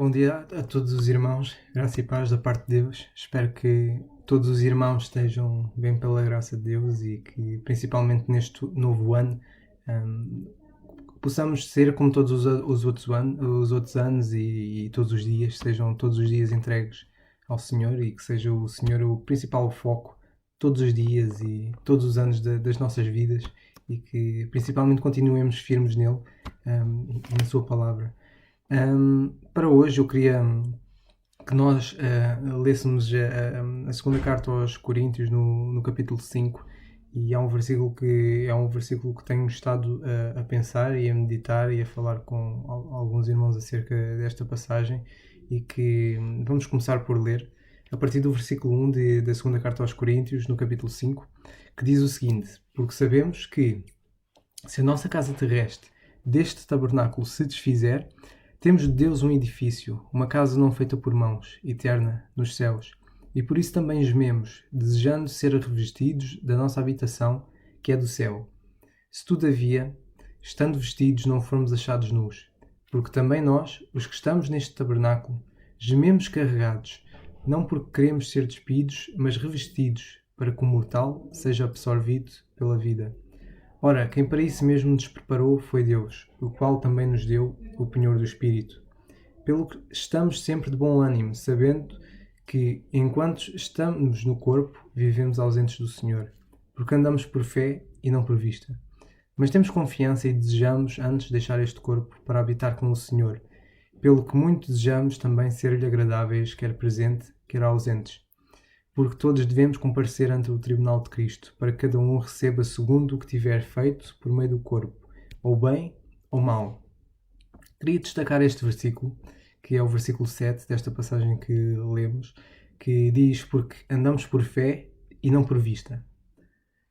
Bom dia a todos os irmãos, graça e paz da parte de Deus. Espero que todos os irmãos estejam bem pela graça de Deus e que, principalmente neste novo ano, hum, possamos ser como todos os outros anos e todos os dias, sejam todos os dias entregues ao Senhor e que seja o Senhor o principal foco todos os dias e todos os anos das nossas vidas e que principalmente continuemos firmes nele e na sua palavra. Para hoje eu queria que nós lêssemos a segunda carta aos Coríntios no capítulo 5 e é um versículo que tenho estado a pensar e a meditar e a falar com alguns irmãos acerca desta passagem e que vamos começar por ler a partir do versículo 1 da segunda carta aos Coríntios, no capítulo 5, que diz o seguinte: porque sabemos que se a nossa casa terrestre deste tabernáculo se desfizer, temos de Deus um edifício, uma casa não feita por mãos, eterna, nos céus. E por isso também gememos, desejando ser revestidos da nossa habitação, que é do céu. Se todavia, estando vestidos, não formos achados nus. Porque também nós, os que estamos neste tabernáculo, gememos carregados, não porque queremos ser despidos, mas revestidos, para que o mortal seja absorvido pela vida. Ora, quem para isso mesmo nos preparou foi Deus, o qual também nos deu o penhor do Espírito. Pelo que estamos sempre de bom ânimo, sabendo que, enquanto estamos no corpo, vivemos ausentes do Senhor, porque andamos por fé e não por vista. Mas temos confiança e desejamos antes deixar este corpo para habitar com o Senhor, pelo que muito desejamos também ser-lhe agradáveis, quer presente, quer ausentes. Porque todos devemos comparecer ante o tribunal de Cristo, para que cada um receba segundo o que tiver feito por meio do corpo, ou bem ou mal. Queria destacar este versículo, que é o versículo 7 desta passagem que lemos, que diz: porque andamos por fé e não por vista.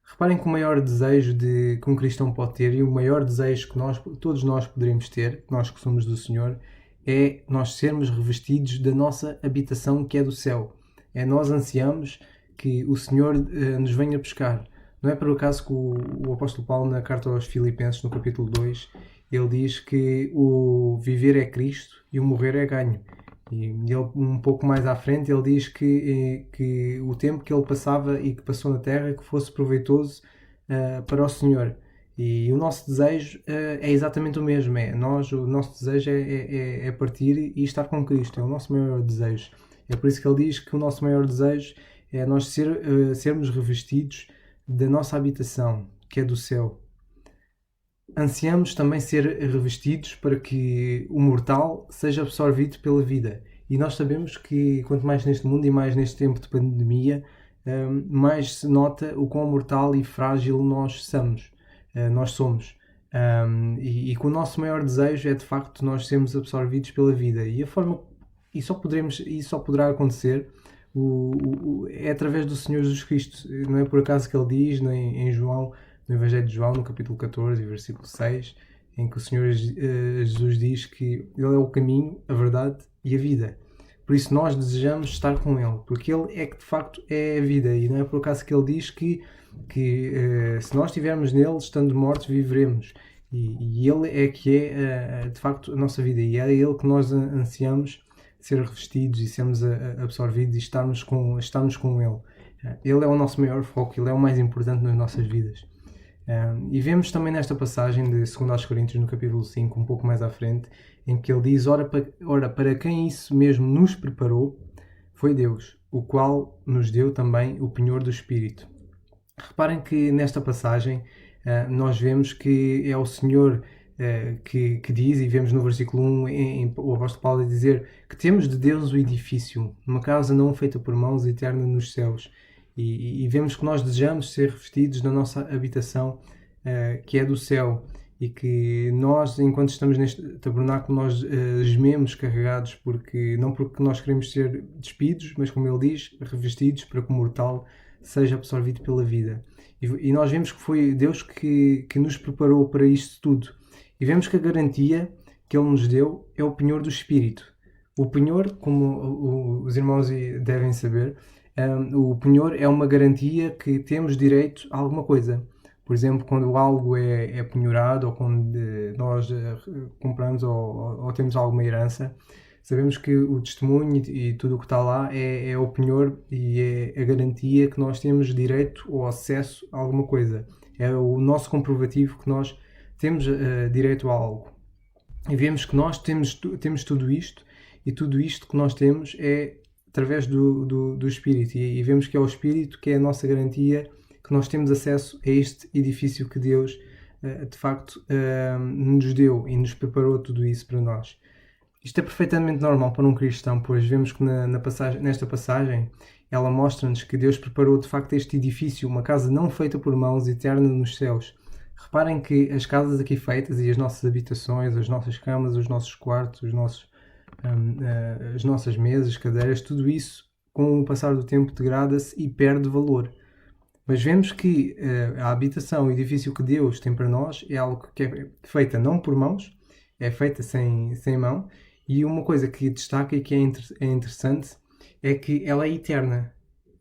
Reparem que o maior desejo que um cristão pode ter, e o maior desejo que todos nós poderemos ter, nós que somos do Senhor, é nós sermos revestidos da nossa habitação que é do céu. É nós ansiamos que o Senhor nos venha buscar. Não é por acaso que o apóstolo Paulo, na carta aos Filipenses, no capítulo 2, ele diz que o viver é Cristo e o morrer é ganho. E ele, um pouco mais à frente, ele diz que o tempo que ele passava e que passou na terra que fosse proveitoso para o Senhor. E o nosso desejo é exatamente o mesmo. O nosso desejo é partir e estar com Cristo. É o nosso maior desejo. É por isso que ele diz que o nosso maior desejo é nós sermos revestidos da nossa habitação, que é do céu. Ansiamos também ser revestidos para que o mortal seja absorvido pela vida. E nós sabemos que quanto mais neste mundo e mais neste tempo de pandemia, mais se nota o quão mortal e frágil nós somos. E que o nosso maior desejo é de facto nós sermos absorvidos pela vida. E a forma e só poderá acontecer é através do Senhor Jesus Cristo. Não é por acaso que ele diz em João, no Evangelho de João, no capítulo 14, versículo 6, em que o Senhor Jesus diz que Ele é o caminho, a verdade e a vida. Por isso nós desejamos estar com Ele, porque Ele é que de facto é a vida. E não é por acaso que Ele diz que se nós estivermos nele, estando mortos, viveremos. E Ele é que é de facto a nossa vida. E é Ele que nós ansiamos ser revestidos e sermos absorvidos e estarmos com Ele. Ele é o nosso maior foco, Ele é o mais importante nas nossas vidas. E vemos também nesta passagem de 2 aos Coríntios, no capítulo 5, um pouco mais à frente, em que ele diz: ora, para quem isso mesmo nos preparou, foi Deus, o qual nos deu também o penhor do Espírito. Reparem que nesta passagem nós vemos que é o Senhor que diz, e vemos no versículo 1 o apóstolo Paulo dizer que temos de Deus o edifício, uma casa não feita por mãos, eterna nos céus. E vemos que nós desejamos ser revestidos da nossa habitação que é do céu, e que nós, enquanto estamos neste tabernáculo, nós gememos carregados, não porque nós queremos ser despidos, mas como ele diz, revestidos para que o mortal seja absorvido pela vida. E nós vemos que foi Deus que nos preparou para isto tudo. E vemos que a garantia que Ele nos deu é o penhor do Espírito. O penhor, como os irmãos devem saber, o penhor é uma garantia que temos direito a alguma coisa. Por exemplo, quando algo é penhorado ou quando nós compramos ou temos alguma herança, Sabemos que o testemunho e tudo o que está lá é o penhor e é a garantia que nós temos direito ou acesso a alguma coisa. É o nosso comprovativo que nós temos direito a algo. E vemos que nós temos tudo isto, e tudo isto que nós temos é através do Espírito. E vemos que é o Espírito que é a nossa garantia, que nós temos acesso a este edifício que Deus, de facto, nos deu e nos preparou tudo isso para nós. Isto é perfeitamente normal para um cristão, pois vemos que nesta passagem ela mostra-nos que Deus preparou de facto este edifício, uma casa não feita por mãos, eterna nos céus. Reparem que as casas aqui feitas e as nossas habitações, as nossas camas, os nossos quartos, as nossas mesas, cadeiras, tudo isso com o passar do tempo degrada-se e perde valor. Mas vemos que a habitação, o edifício que Deus tem para nós é algo que é feita não por mãos, é feita sem mão. E uma coisa que destaca e que é interessante é que ela é eterna.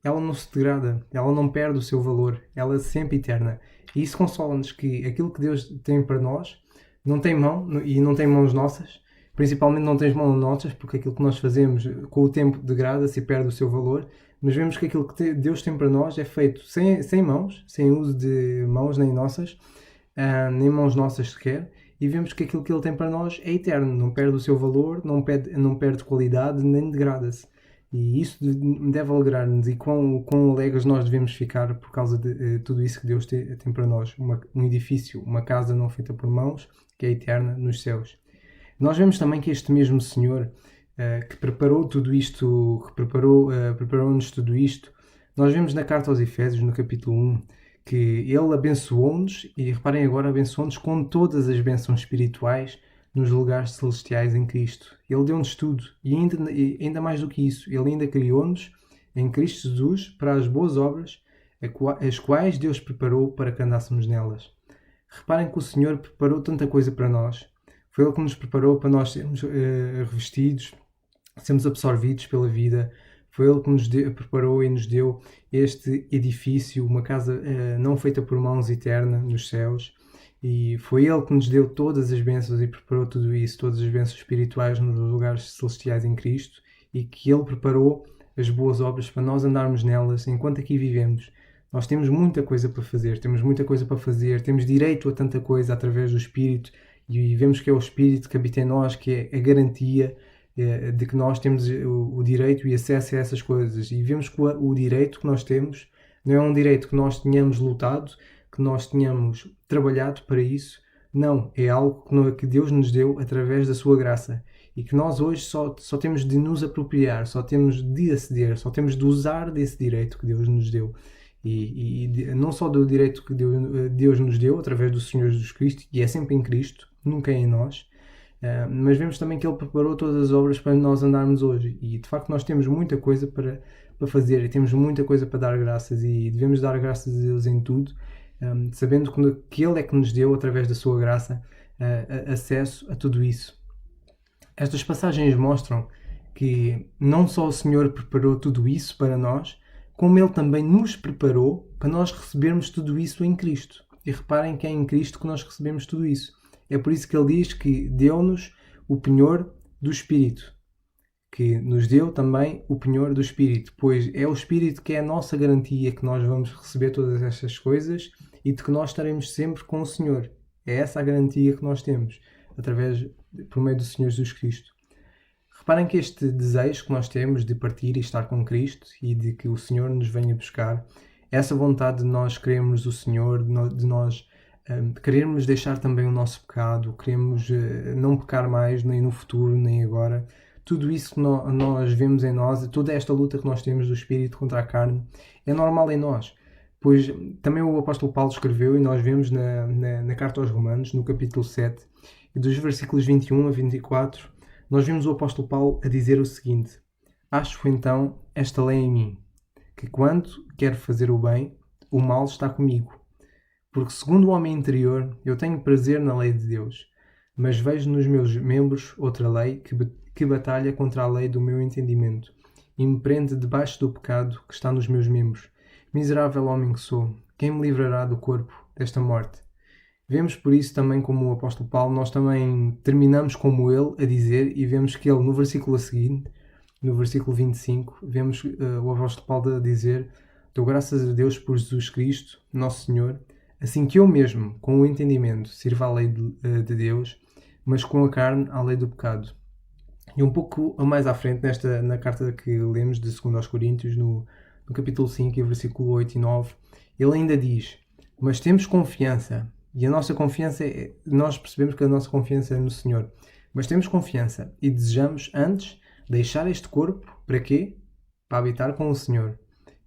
Ela não se degrada, ela não perde o seu valor, ela é sempre eterna. E isso consola-nos que aquilo que Deus tem para nós não tem mão e não tem mãos nossas, principalmente não tem mãos nossas, porque aquilo que nós fazemos com o tempo degrada-se e perde o seu valor, mas vemos que aquilo que Deus tem para nós é feito sem mãos, sem uso de mãos nem nossas, nem mãos nossas sequer, e vemos que aquilo que Ele tem para nós é eterno, não perde o seu valor, não perde qualidade, nem degrada-se. E isso deve alegrar-nos, e quão alegres nós devemos ficar por causa de tudo isso que Deus tem para nós. Um edifício, uma casa não feita por mãos, que é eterna nos céus. Nós vemos também que este mesmo Senhor que preparou tudo isto, que preparou-nos tudo isto, nós vemos na carta aos Efésios, no capítulo 1, que Ele abençoou-nos, e reparem agora, abençoou-nos com todas as bênçãos espirituais nos lugares celestiais em Cristo. Ele deu-nos tudo, e ainda mais do que isso, Ele ainda criou-nos em Cristo Jesus para as boas obras, as quais Deus preparou para que andássemos nelas. Reparem que o Senhor preparou tanta coisa para nós. Foi Ele que nos preparou para nós sermos revestidos, sermos absorvidos pela vida. Foi Ele que nos preparou e nos deu este edifício, uma casa não feita por mãos, eterna nos céus. E foi Ele que nos deu todas as bênçãos e preparou tudo isso, todas as bênçãos espirituais nos lugares celestiais em Cristo, e que Ele preparou as boas obras para nós andarmos nelas enquanto aqui vivemos. Nós temos muita coisa para fazer, temos direito a tanta coisa através do Espírito, e vemos que é o Espírito que habita em nós, que é a garantia de que nós temos o direito e acesso a essas coisas. E vemos que o direito que nós temos não é um direito que nós tenhamos lutado, que nós tenhamos trabalhado para isso. Não, é algo que Deus nos deu através da sua graça, e que nós hoje só temos de nos apropriar, só temos de aceder, só temos de usar desse direito que Deus nos deu. E não só do direito que Deus nos deu através do Senhor Jesus Cristo, e é sempre em Cristo, nunca é em nós, mas vemos também que Ele preparou todas as obras para nós andarmos hoje, e de facto nós temos muita coisa para fazer, e temos muita coisa para dar graças, e devemos dar graças a Deus em tudo, sabendo que Ele é que nos deu, através da sua graça, acesso a tudo isso. Estas passagens mostram que não só o Senhor preparou tudo isso para nós, como Ele também nos preparou para nós recebermos tudo isso em Cristo. E reparem que é em Cristo que nós recebemos tudo isso. É por isso que Ele diz que deu-nos o penhor do Espírito, que nos deu também o penhor do Espírito, pois é o Espírito que é a nossa garantia que nós vamos receber todas estas coisas e de que nós estaremos sempre com o Senhor. É essa a garantia que nós temos, por meio do Senhor Jesus Cristo. Reparem que este desejo que nós temos de partir e estar com Cristo e de que o Senhor nos venha buscar, essa vontade de nós querermos o Senhor, de nós querermos deixar também o nosso pecado, queremos não pecar mais, nem no futuro, nem agora, tudo isso que nós vemos em nós, toda esta luta que nós temos do Espírito contra a carne, é normal em nós. Pois também o apóstolo Paulo escreveu, e nós vemos na carta aos Romanos, no capítulo 7, e dos versículos 21 a 24, nós vemos o apóstolo Paulo a dizer o seguinte: acho então esta lei em mim, que quando quero fazer o bem, o mal está comigo. Porque segundo o homem interior, eu tenho prazer na lei de Deus, mas vejo nos meus membros outra lei que batalha contra a lei do meu entendimento e me prende debaixo do pecado que está nos meus membros. Miserável homem que sou, quem me livrará do corpo desta morte? Vemos por isso também, como o apóstolo Paulo, nós também terminamos como ele a dizer, e vemos que ele no versículo a seguir, no versículo 25, vemos o apóstolo Paulo a dizer: dou graças a Deus por Jesus Cristo, nosso Senhor, assim que eu mesmo, com o entendimento, sirva à lei de Deus, mas com a carne à lei do pecado. E um pouco mais à frente, na carta que lemos de 2 aos Coríntios, no capítulo 5, versículo 8 e 9, ele ainda diz: mas temos confiança, e a nossa confiança nós percebemos que a nossa confiança é no Senhor, mas temos confiança e desejamos antes deixar este corpo, para quê? Para habitar com o Senhor.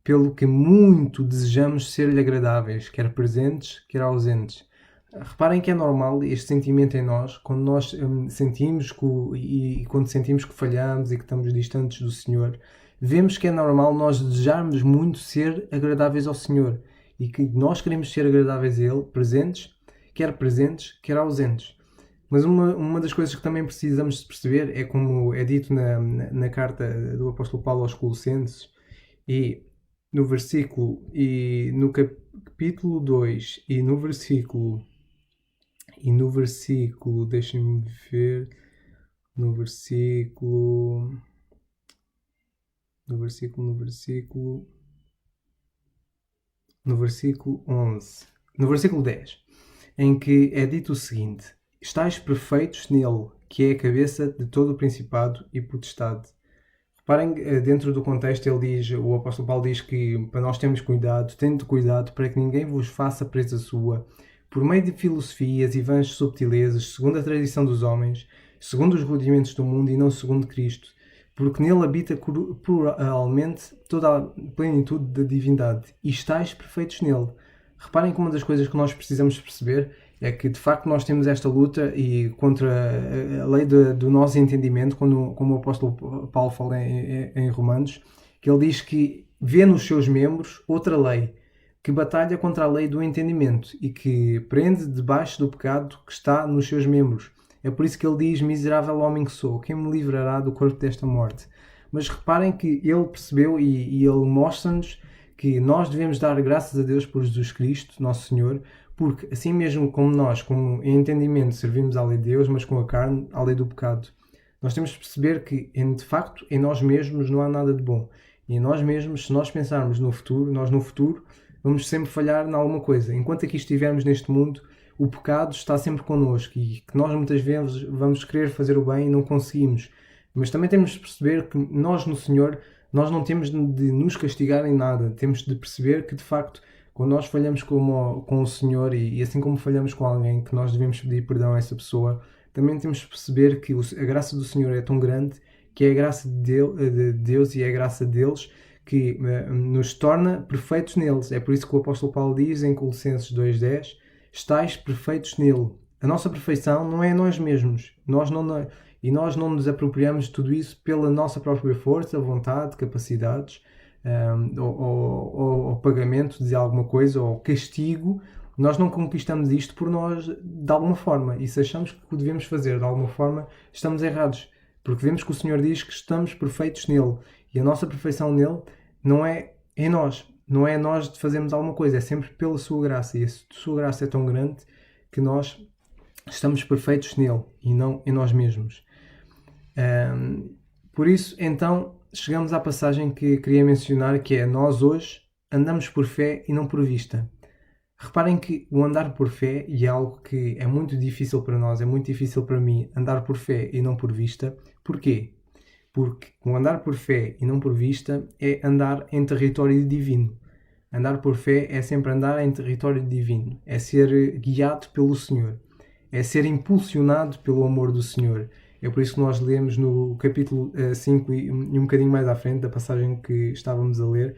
Pelo que muito desejamos ser-lhe agradáveis, quer presentes, quer ausentes. Reparem que é normal este sentimento em nós, quando nós sentimos e quando sentimos que falhamos e que estamos distantes do Senhor, vemos que é normal nós desejarmos muito ser agradáveis ao Senhor e que nós queremos ser agradáveis a Ele, presentes, quer ausentes. Mas uma das coisas que também precisamos de perceber é, como é dito na carta do apóstolo Paulo aos Colossenses, e no versículo, e no capítulo 2, deixem-me ver, no versículo, no versículo 11, no versículo 10, em que é dito o seguinte: estáis perfeitos nele, que é a cabeça de todo o principado e potestade. Reparem, dentro do contexto, o apóstolo Paulo diz que para nós termos cuidado, tendo cuidado para que ninguém vos faça presa sua, por meio de filosofias e vãs subtilezas, segundo a tradição dos homens, segundo os rudimentos do mundo e não segundo Cristo, porque nele habita pluralmente toda a plenitude da divindade, e estáis perfeitos nele. Reparem que uma das coisas que nós precisamos perceber é que, de facto, nós temos esta luta e contra a lei do nosso entendimento, como o apóstolo Paulo fala em Romanos, que ele diz que vê nos seus membros outra lei, que batalha contra a lei do entendimento e que prende debaixo do pecado que está nos seus membros. É por isso que ele diz: miserável homem que sou, quem me livrará do corpo desta morte? Mas reparem que ele percebeu e ele mostra-nos que nós devemos dar graças a Deus por Jesus Cristo, nosso Senhor, porque assim mesmo como nós, com entendimento, servimos à lei de Deus, mas com a carne, à lei do pecado. Nós temos de perceber que, de facto, em nós mesmos não há nada de bom. E em nós mesmos, se nós pensarmos no futuro, nós no futuro vamos sempre falhar em alguma coisa. Enquanto aqui estivermos neste mundo, o pecado está sempre connosco e que nós muitas vezes vamos querer fazer o bem e não conseguimos. Mas também temos de perceber que nós no Senhor, nós não temos de nos castigar em nada. Temos de perceber que, de facto, quando nós falhamos com o Senhor e assim como falhamos com alguém, que nós devemos pedir perdão a essa pessoa, também temos de perceber que a graça do Senhor é tão grande, que é a graça de Deus e é a graça deles que nos torna perfeitos neles. É por isso que o apóstolo Paulo diz em Colossenses 2:10: estáis perfeitos nele. A nossa perfeição não é nós mesmos. Nós não nos apropriamos de tudo isso pela nossa própria força, vontade, capacidades, ou pagamento de alguma coisa, ou castigo. Nós não conquistamos isto por nós de alguma forma. E se achamos que o devemos fazer de alguma forma, estamos errados. Porque vemos que o Senhor diz que estamos perfeitos nele. E a nossa perfeição nele não é em nós. Não é nós de fazermos alguma coisa. É sempre pela sua graça. E a sua graça é tão grande que nós estamos perfeitos nele e não em nós mesmos. Por isso, então, chegamos à passagem que queria mencionar, que é: nós hoje andamos por fé e não por vista. Reparem que o andar por fé, e é algo que é muito difícil para nós, é muito difícil para mim, andar por fé e não por vista. Porquê? Porque o andar por fé e não por vista é andar em território divino. Andar por fé é sempre andar em território divino, é ser guiado pelo Senhor, é ser impulsionado pelo amor do Senhor. É por isso que nós lemos no capítulo 5 e um bocadinho mais à frente da passagem que estávamos a ler,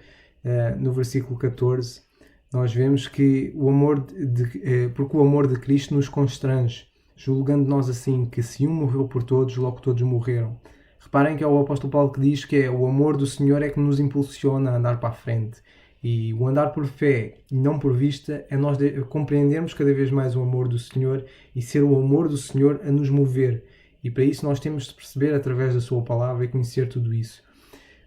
no versículo 14, nós vemos que porque o amor de Cristo nos constrange, julgando nós assim, que se um morreu por todos, logo todos morreram. Reparem que é o apóstolo Paulo que diz que o amor do Senhor é que nos impulsiona a andar para a frente. E o andar por fé e não por vista é nós compreendermos cada vez mais o amor do Senhor e ser o amor do Senhor a nos mover. E para isso nós temos de perceber através da sua palavra e conhecer tudo isso.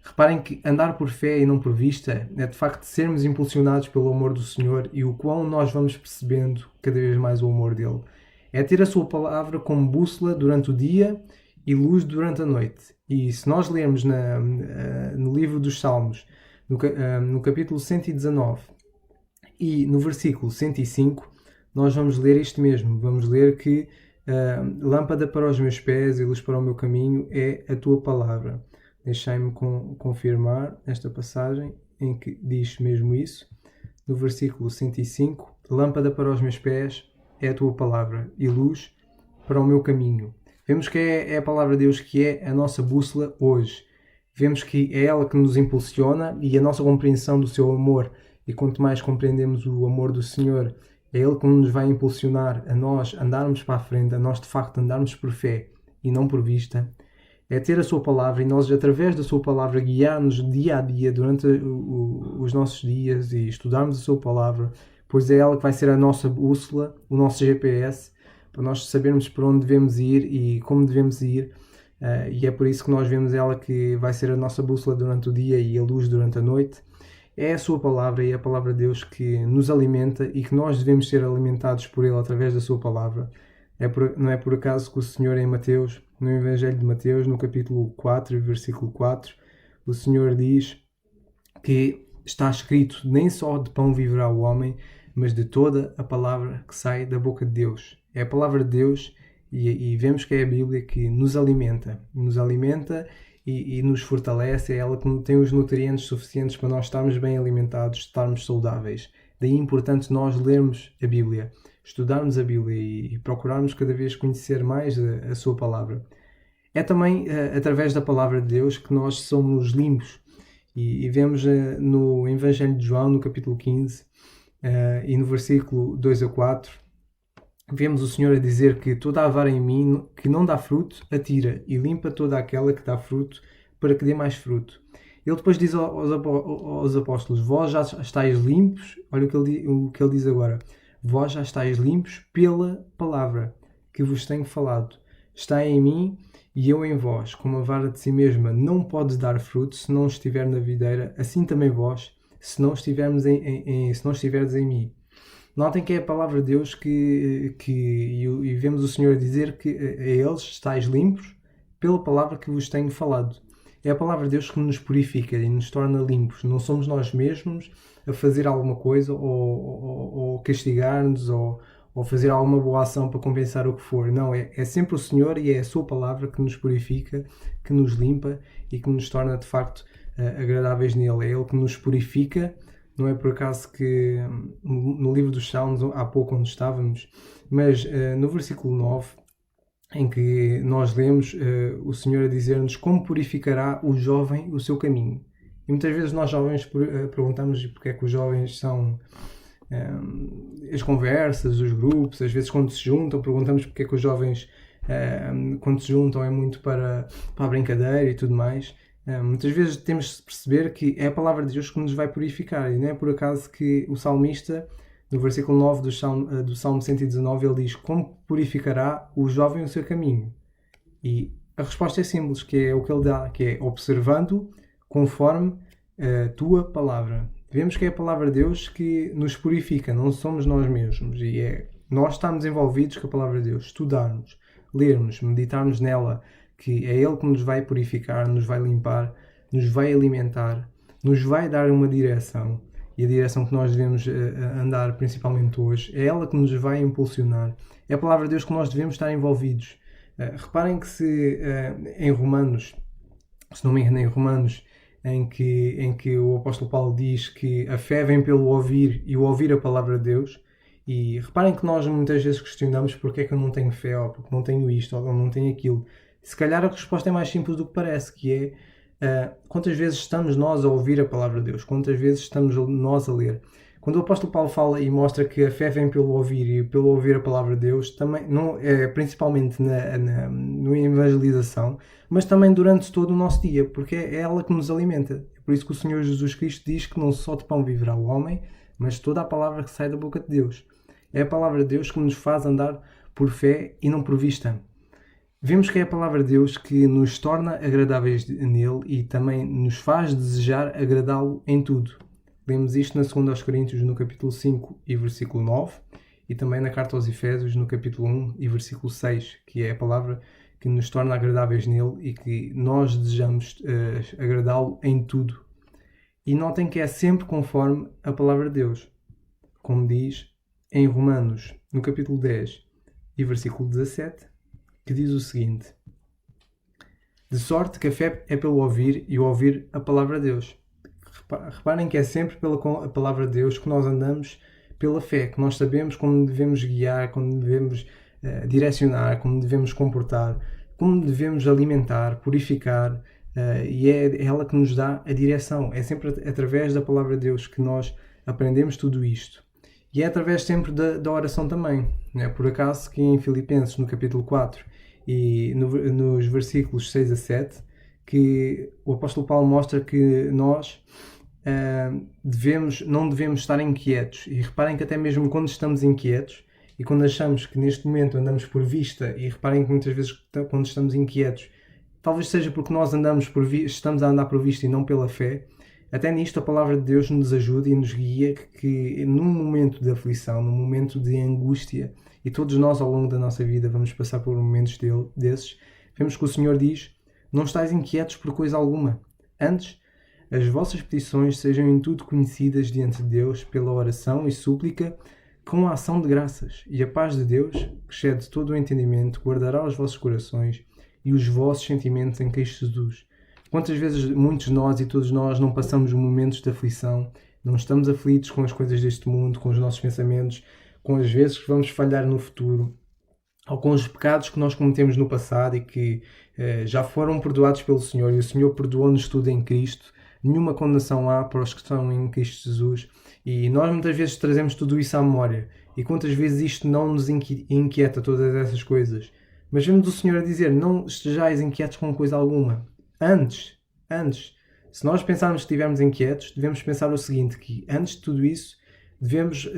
Reparem que andar por fé e não por vista é de facto sermos impulsionados pelo amor do Senhor e o quão nós vamos percebendo cada vez mais o amor dele. É ter a sua palavra como bússola durante o dia e luz durante a noite. E se nós lermos no livro dos Salmos, no capítulo 119 e no versículo 105, nós vamos ler isto mesmo. Vamos ler que lâmpada para os meus pés e luz para o meu caminho é a tua palavra. Deixai-me confirmar esta passagem em que diz mesmo isso. No versículo 105, lâmpada para os meus pés é a tua palavra e luz para o meu caminho. Vemos que é a palavra de Deus que é a nossa bússola hoje. Vemos que é ela que nos impulsiona e a nossa compreensão do seu amor. E quanto mais compreendemos o amor do Senhor, é Ele que nos vai impulsionar a nós andarmos para a frente, a nós de facto andarmos por fé e não por vista. É ter a sua palavra e nós, através da sua palavra, guiar-nos dia a dia durante os nossos dias e estudarmos a sua palavra, pois é ela que vai ser a nossa bússola, o nosso GPS, para nós sabermos por onde devemos ir e como devemos ir. E é por isso que nós vemos ela que vai ser a nossa bússola durante o dia e a luz durante a noite. É a sua palavra e a palavra de Deus que nos alimenta e que nós devemos ser alimentados por Ele através da sua palavra. Não é por acaso que o Senhor em Mateus, no Evangelho de Mateus, no capítulo 4, versículo 4, o Senhor diz que está escrito: nem só de pão viverá o homem, mas de toda a palavra que sai da boca de Deus. É a palavra de Deus e vemos que é a Bíblia que nos alimenta e nos fortalece. É ela que tem os nutrientes suficientes para nós estarmos bem alimentados, estarmos saudáveis. Daí é importante nós lermos a Bíblia, estudarmos a Bíblia e procurarmos cada vez conhecer mais a sua palavra. É também através da palavra de Deus que nós somos limpos. E vemos no Evangelho de João, no capítulo 15, e no versículo 2 a 4, vemos o Senhor a dizer que toda a vara em mim que não dá fruto, atira e limpa toda aquela que dá fruto, para que dê mais fruto. Ele depois diz aos apóstolos: vós já estáis limpos. Olha o que ele diz agora: vós já estáis limpos pela palavra que vos tenho falado. Está em mim e eu em vós. Como a vara de si mesma não pode dar fruto se não estiver na videira, assim também vós, se não estiverdes em mim. Notem que é a palavra de Deus e vemos o Senhor dizer que a eles estáis limpos pela palavra que vos tenho falado. É a palavra de Deus que nos purifica e nos torna limpos. Não somos nós mesmos a fazer alguma coisa ou castigar-nos ou fazer alguma boa ação para compensar o que for. Não, é sempre o Senhor e é a sua palavra que nos purifica, que nos limpa e que nos torna de facto agradáveis nele. É Ele que nos purifica. Não é por acaso que no livro dos Salmos, há pouco onde estávamos, mas no versículo 9, em que nós lemos o Senhor a dizer-nos como purificará o jovem o seu caminho. E muitas vezes nós jovens perguntamos porque é que os jovens são as conversas, os grupos, às vezes quando se juntam, perguntamos porque é que os jovens quando se juntam é muito para a brincadeira e tudo mais. Muitas vezes temos de perceber que é a palavra de Deus que nos vai purificar, e não é por acaso que o salmista, no versículo 9 do Salmo 119, ele diz: como purificará o jovem o seu caminho? E a resposta é simples, que é o que ele dá, que é observando conforme a tua palavra. Vemos que é a palavra de Deus que nos purifica, não somos nós mesmos, e nós estamos envolvidos com a palavra de Deus, estudarmos, lermos, meditarmos nela, que é Ele que nos vai purificar, nos vai limpar, nos vai alimentar, nos vai dar uma direção. E a direção que nós devemos andar, principalmente hoje, é ela que nos vai impulsionar. É a palavra de Deus que nós devemos estar envolvidos. Reparem que em Romanos, se não me engano, em Romanos, em que o apóstolo Paulo diz que a fé vem pelo ouvir e o ouvir a palavra de Deus. E reparem que nós muitas vezes questionamos porque é que eu não tenho fé, ou porque não tenho isto, ou não tenho aquilo. Se calhar a resposta é mais simples do que parece, que é quantas vezes estamos nós a ouvir a palavra de Deus, quantas vezes estamos nós a ler. Quando o apóstolo Paulo fala e mostra que a fé vem pelo ouvir e pelo ouvir a palavra de Deus, também, não, principalmente na evangelização, mas também durante todo o nosso dia, porque é ela que nos alimenta. É por isso que o Senhor Jesus Cristo diz que não só de pão viverá o homem, mas toda a palavra que sai da boca de Deus. É a palavra de Deus que nos faz andar por fé e não por vista. Vemos que é a palavra de Deus que nos torna agradáveis nele e também nos faz desejar agradá-lo em tudo. Lemos isto na 2 aos Coríntios, no capítulo 5 e versículo 9, e também na carta aos Efésios, no capítulo 1 e versículo 6, que é a palavra que nos torna agradáveis nele e que nós desejamos agradá-lo em tudo. E notem que é sempre conforme a palavra de Deus, como diz em Romanos, no capítulo 10 e versículo 17, que diz o seguinte: de sorte que a fé é pelo ouvir e o ouvir a palavra de Deus. Reparem que é sempre pela palavra de Deus que nós andamos pela fé, que nós sabemos como devemos guiar, como devemos direcionar, como devemos comportar, como devemos alimentar, purificar, e é ela que nos dá a direção. É sempre através da palavra de Deus que nós aprendemos tudo isto. E é através sempre da oração também. Não é por acaso que em Filipenses, no capítulo 4 e nos versículos 6 a 7, que o apóstolo Paulo mostra que nós não devemos estar inquietos. E reparem que até mesmo quando estamos inquietos e quando achamos que neste momento andamos por vista, e reparem que muitas vezes quando estamos inquietos, talvez seja porque nós estamos a andar por vista e não pela fé, até nisto a palavra de Deus nos ajuda e nos guia que num momento de aflição, num momento de angústia, e todos nós ao longo da nossa vida vamos passar por momentos desses, vemos que o Senhor diz: não estáis inquietos por coisa alguma. Antes, as vossas petições sejam em tudo conhecidas diante de Deus pela oração e súplica com a ação de graças. E a paz de Deus, que excede todo o entendimento, guardará os vossos corações e os vossos sentimentos em Cristo Jesus. Quantas vezes muitos de nós e todos nós não passamos momentos de aflição, não estamos aflitos com as coisas deste mundo, com os nossos pensamentos, com as vezes que vamos falhar no futuro, ou com os pecados que nós cometemos no passado e que já foram perdoados pelo Senhor, e o Senhor perdoou-nos tudo em Cristo. Nenhuma condenação há para os que estão em Cristo Jesus, e nós muitas vezes trazemos tudo isso à memória, e quantas vezes isto não nos inquieta, todas essas coisas. Mas vemos o Senhor a dizer: não estejais inquietos com coisa alguma. Antes, se nós pensarmos que estivermos inquietos, devemos pensar o seguinte, que antes de tudo isso, devemos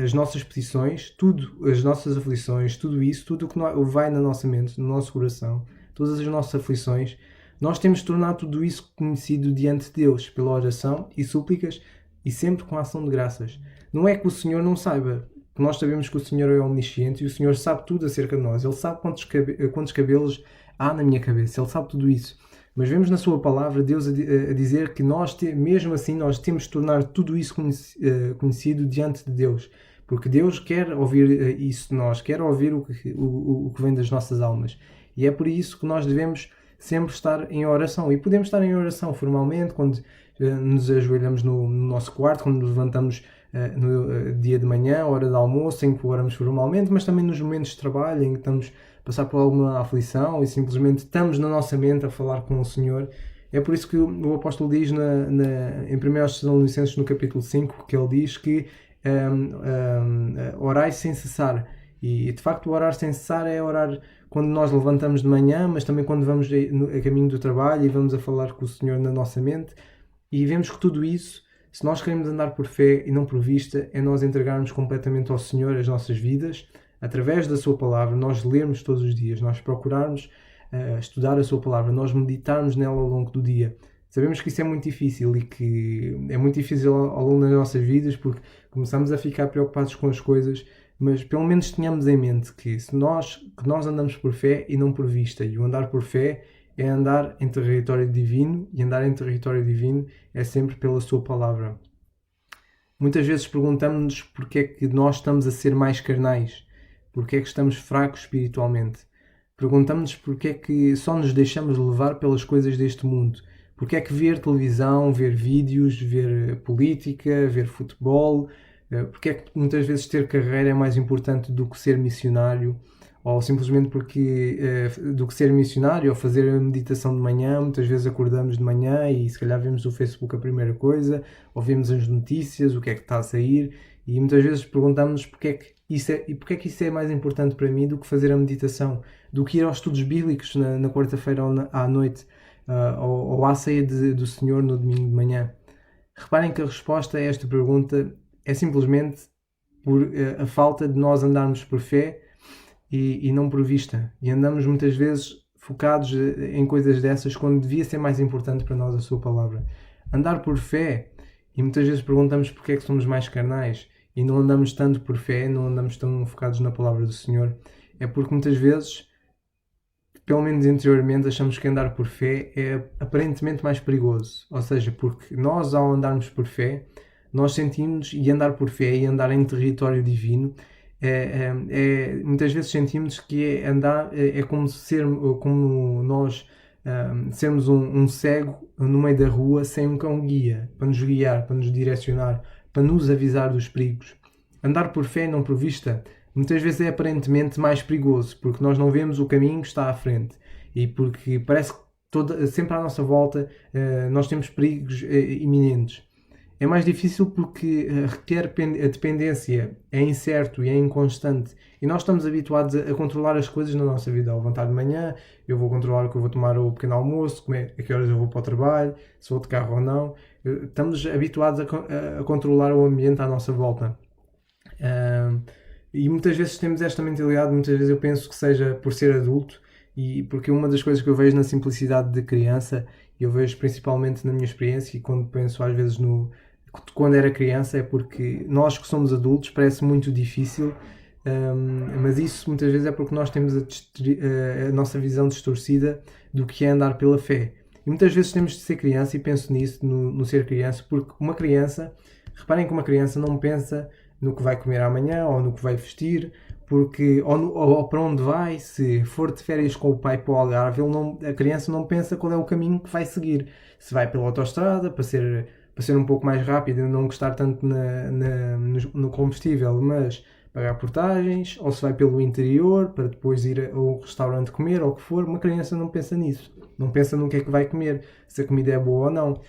as nossas petições, tudo, as nossas aflições, tudo isso, tudo o que vai na nossa mente, no nosso coração, todas as nossas aflições, nós temos de tornar tudo isso conhecido diante de Deus, pela oração e súplicas, e sempre com a ação de graças. Não é que o Senhor não saiba, que nós sabemos que o Senhor é omnisciente e o Senhor sabe tudo acerca de nós. Ele sabe quantos cabelos há na minha cabeça, Ele sabe tudo isso. Mas vemos na sua palavra Deus a dizer que nós, mesmo assim, nós temos de tornar tudo isso conhecido diante de Deus. Porque Deus quer ouvir isso de nós, quer ouvir o que vem das nossas almas. E é por isso que nós devemos sempre estar em oração. E podemos estar em oração formalmente, quando nos ajoelhamos no nosso quarto, quando nos levantamos no dia de manhã, hora de almoço, em que oramos formalmente, mas também nos momentos de trabalho, em que estamos passar por alguma aflição e simplesmente estamos na nossa mente a falar com o Senhor. É por isso que o apóstolo diz em 1 Tessalonicenses, no capítulo 5, que ele diz que orai sem cessar. E de facto orar sem cessar é orar quando nós levantamos de manhã, mas também quando vamos a caminho do trabalho e vamos a falar com o Senhor na nossa mente. E vemos que tudo isso, se nós queremos andar por fé e não por vista, é nós entregarmos completamente ao Senhor as nossas vidas, através da sua palavra, nós lermos todos os dias, nós procurarmos estudar a sua palavra, nós meditarmos nela ao longo do dia. Sabemos que isso é muito difícil e que é muito difícil ao longo das nossas vidas, porque começamos a ficar preocupados com as coisas, mas pelo menos tenhamos em mente que nós andamos por fé e não por vista, e o andar por fé é andar em território divino, e andar em território divino é sempre pela sua palavra. Muitas vezes perguntamos-nos porque é que nós estamos a ser mais carnais, porque é que estamos fracos espiritualmente. Perguntamos-nos porque é que só nos deixamos levar pelas coisas deste mundo. Porque é que ver televisão, ver vídeos, ver política, ver futebol, porque é que muitas vezes ter carreira é mais importante do que ser missionário, ou simplesmente do que ser missionário, ou fazer a meditação de manhã. Muitas vezes acordamos de manhã e se calhar vemos o Facebook a primeira coisa, ou vemos as notícias, o que é que está a sair, e muitas vezes perguntamos porque é que isso é mais importante para mim do que fazer a meditação, do que ir aos estudos bíblicos na quarta-feira ou à noite, ou à ceia do Senhor no domingo de manhã. Reparem que a resposta a esta pergunta é simplesmente por a falta de nós andarmos por fé e não por vista. E andamos muitas vezes focados em coisas dessas quando devia ser mais importante para nós a sua palavra. Andar por fé, e muitas vezes perguntamos porque é que somos mais carnais e não andamos tanto por fé, não andamos tão focados na palavra do Senhor, é porque muitas vezes, pelo menos interiormente, achamos que andar por fé é aparentemente mais perigoso. Ou seja, porque nós, ao andarmos por fé, nós sentimos, e andar por fé e andar em território divino, muitas vezes sentimos que é como, como nós sermos um cego no meio da rua sem um cão guia, para nos guiar, para nos direcionar, para nos avisar dos perigos. Andar por fé e não por vista muitas vezes é aparentemente mais perigoso, porque nós não vemos o caminho que está à frente e porque parece que sempre à nossa volta nós temos perigos iminentes. É mais difícil porque requer a dependência, é incerto e é inconstante. E nós estamos habituados a controlar as coisas na nossa vida. Ao levantar de manhã, eu vou controlar o que eu vou tomar o pequeno almoço, a que horas eu vou para o trabalho, se vou de carro ou não. Estamos habituados a controlar o ambiente à nossa volta. E muitas vezes temos esta mentalidade, muitas vezes eu penso que seja por ser adulto, e porque uma das coisas que eu vejo na simplicidade de criança, eu vejo principalmente na minha experiência e quando penso às vezes quando era criança, é porque nós que somos adultos parece muito difícil, mas isso muitas vezes é porque nós temos a nossa visão distorcida do que é andar pela fé. E muitas vezes temos de ser criança, e penso nisso, no ser criança, porque uma criança, reparem que uma criança não pensa no que vai comer amanhã ou no que vai vestir, porque, ou para onde vai, se for de férias com o pai para o Algarve, a criança não pensa qual é o caminho que vai seguir. Se vai pela autoestrada, para ser um pouco mais rápido e não gastar tanto no combustível, mas pagar portagens, ou se vai pelo interior, para depois ir ao restaurante comer, ou o que for, uma criança não pensa nisso. Não pensa no que é que vai comer, se a comida é boa ou não.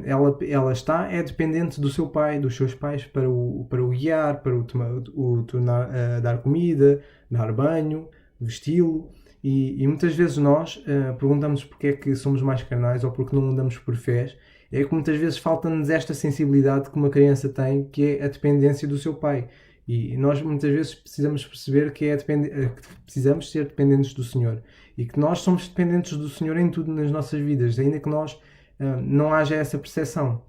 Ela é dependente do seu pai, dos seus pais, para o guiar, para o tornar, dar comida, dar banho, vesti-lo. E muitas vezes nós perguntamos porque é que somos mais carnais ou porque não andamos por fé. É que muitas vezes falta-nos esta sensibilidade que uma criança tem, que é a dependência do seu pai. E nós muitas vezes precisamos perceber que precisamos ser dependentes do Senhor. E que nós somos dependentes do Senhor em tudo nas nossas vidas, ainda que nós não haja essa percepção.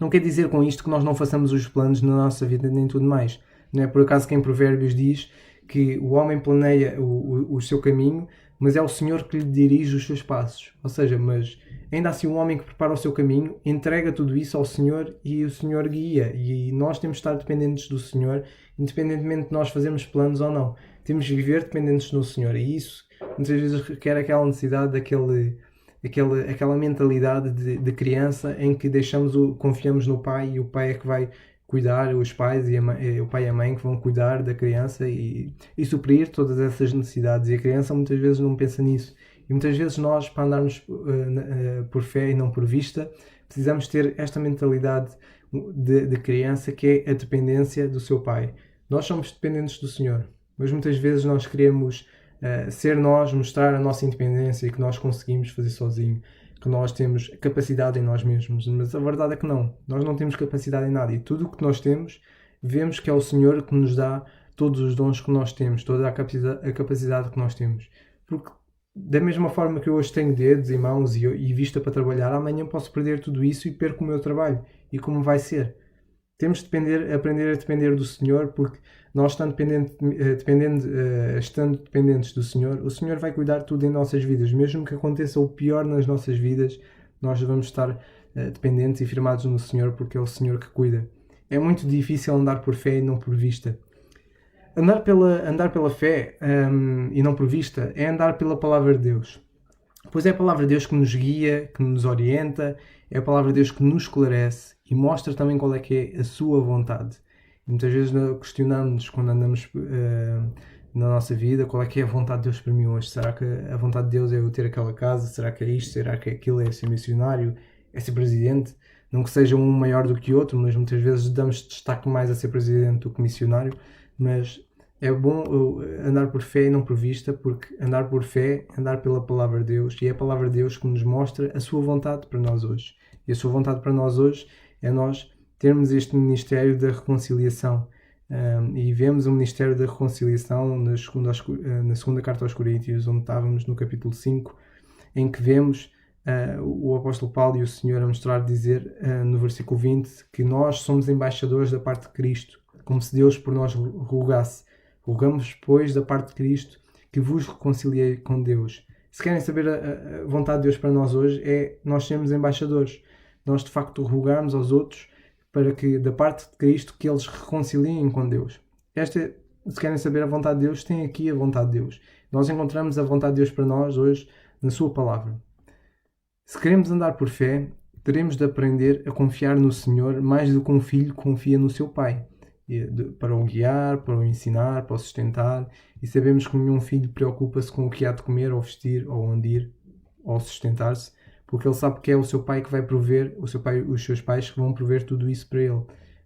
Não quer dizer com isto que nós não façamos os planos na nossa vida nem tudo mais. Não é por acaso que em Provérbios diz que o homem planeia o seu caminho, mas é o Senhor que lhe dirige os seus passos. Ou seja, mas ainda assim o homem que prepara o seu caminho entrega tudo isso ao Senhor e o Senhor guia. E nós temos de estar dependentes do Senhor, independentemente de nós fazermos planos ou não. Temos de viver dependentes do Senhor. E isso muitas vezes requer aquela necessidade aquela mentalidade de criança em que confiamos no pai e o pai é que vai cuidar, os pais e o pai e a mãe que vão cuidar da criança e suprir todas essas necessidades. E a criança muitas vezes não pensa nisso. E muitas vezes nós, para andarmos por fé e não por vista, precisamos ter esta mentalidade de criança que é a dependência do seu pai. Nós somos dependentes do Senhor, mas muitas vezes nós queremos ser nós, mostrar a nossa independência e que nós conseguimos fazer sozinho, que nós temos capacidade em nós mesmos, mas a verdade é que não, nós não temos capacidade em nada e tudo o que nós temos, vemos que é o Senhor que nos dá todos os dons que nós temos, toda a capacidade que nós temos, porque da mesma forma que eu hoje tenho dedos e mãos e vista para trabalhar, amanhã posso perder tudo isso e perco o meu trabalho, e como vai ser? Temos de aprender a depender do Senhor, porque nós estando dependentes do Senhor, o Senhor vai cuidar de tudo em nossas vidas. Mesmo que aconteça o pior nas nossas vidas, nós vamos estar dependentes e firmados no Senhor, porque é o Senhor que cuida. É muito difícil andar por fé e não por vista. Andar pela fé e não por vista é andar pela palavra de Deus. Pois é a palavra de Deus que nos guia, que nos orienta, é a palavra de Deus que nos esclarece e mostra também qual é que é a sua vontade. E muitas vezes questionamos quando andamos na nossa vida qual é que é a vontade de Deus para mim hoje. Será que a vontade de Deus é eu ter aquela casa? Será que é isto? Será que é aquilo? É ser missionário? É ser presidente? Não que seja um maior do que outro, mas muitas vezes damos destaque mais a ser presidente do que missionário. Mas é bom andar por fé e não por vista, porque andar por fé é andar pela palavra de Deus, e é a palavra de Deus que nos mostra a sua vontade para nós hoje. E a sua vontade para nós hoje é nós termos este ministério da reconciliação. e vemos o ministério da reconciliação na segunda carta aos Coríntios, onde estávamos no capítulo 5, em que vemos o apóstolo Paulo e o Senhor a mostrar, dizer no versículo 20, que nós somos embaixadores da parte de Cristo, como se Deus por nós rogasse. Rogamos, pois, da parte de Cristo, que vos reconciliei com Deus. Se querem saber a vontade de Deus para nós hoje, é nós sermos embaixadores. Nós, de facto, rogarmos aos outros para que, da parte de Cristo, que eles reconciliem com Deus. Se querem saber a vontade de Deus, tem aqui a vontade de Deus. Nós encontramos a vontade de Deus para nós hoje na sua palavra. Se queremos andar por fé, teremos de aprender a confiar no Senhor mais do que um filho confia no seu pai, para o guiar, para o ensinar, para o sustentar, e sabemos que nenhum filho preocupa-se com o que há de comer, ou vestir, ou onde ir, ou sustentar-se, porque ele sabe que é o seu pai que vai prover, os seus pais que vão prover tudo isso para ele.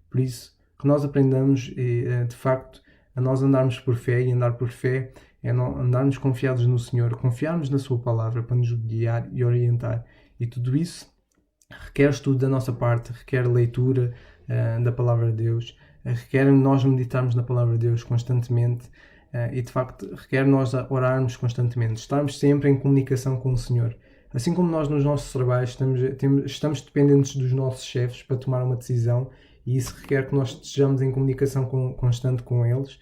Por isso, que nós aprendamos, de facto, a nós andarmos por fé, e andar por fé é andarmos confiados no Senhor, confiarmos na sua palavra para nos guiar e orientar. E tudo isso requer estudo da nossa parte, requer leitura da palavra de Deus, requer nós meditarmos na palavra de Deus constantemente, e de facto requer nós orarmos constantemente, estarmos sempre em comunicação com o Senhor. Assim como nós nos nossos trabalhos estamos dependentes dos nossos chefes para tomar uma decisão, e isso requer que nós estejamos em comunicação constante com eles.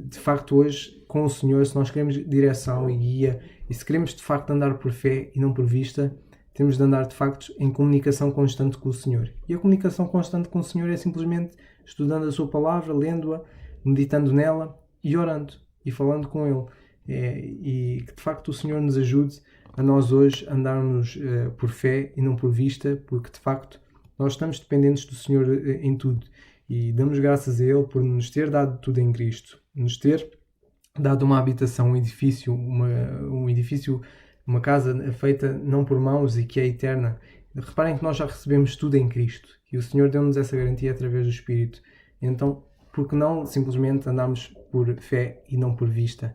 De facto, hoje, com o Senhor, se nós queremos direção e guia, e se queremos de facto andar por fé e não por vista, temos de andar de facto em comunicação constante com o Senhor. E a comunicação constante com o Senhor é simplesmente estudando a sua palavra, lendo-a, meditando nela e orando e falando com Ele. E que de facto o Senhor nos ajude a nós hoje andarmos por fé e não por vista, porque de facto nós estamos dependentes do Senhor em tudo. E damos graças a Ele por nos ter dado tudo em Cristo, nos ter dado uma habitação, um edifício, uma casa feita não por mãos e que é eterna. Reparem que nós já recebemos tudo em Cristo e o Senhor deu-nos essa garantia através do Espírito. Então, por que não simplesmente andarmos por fé e não por vista?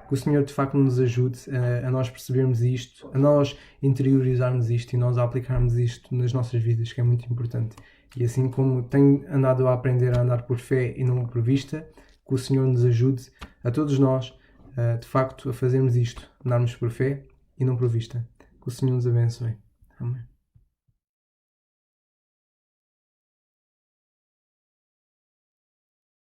Que o Senhor de facto nos ajude a nós percebermos isto, a nós interiorizarmos isto e nós a aplicarmos isto nas nossas vidas, que é muito importante. E assim como tenho andado a aprender a andar por fé e não por vista, que o Senhor nos ajude a todos nós, de facto, a fazermos isto, andarmos por fé e não por vista. Que o Senhor nos abençoe. Amém.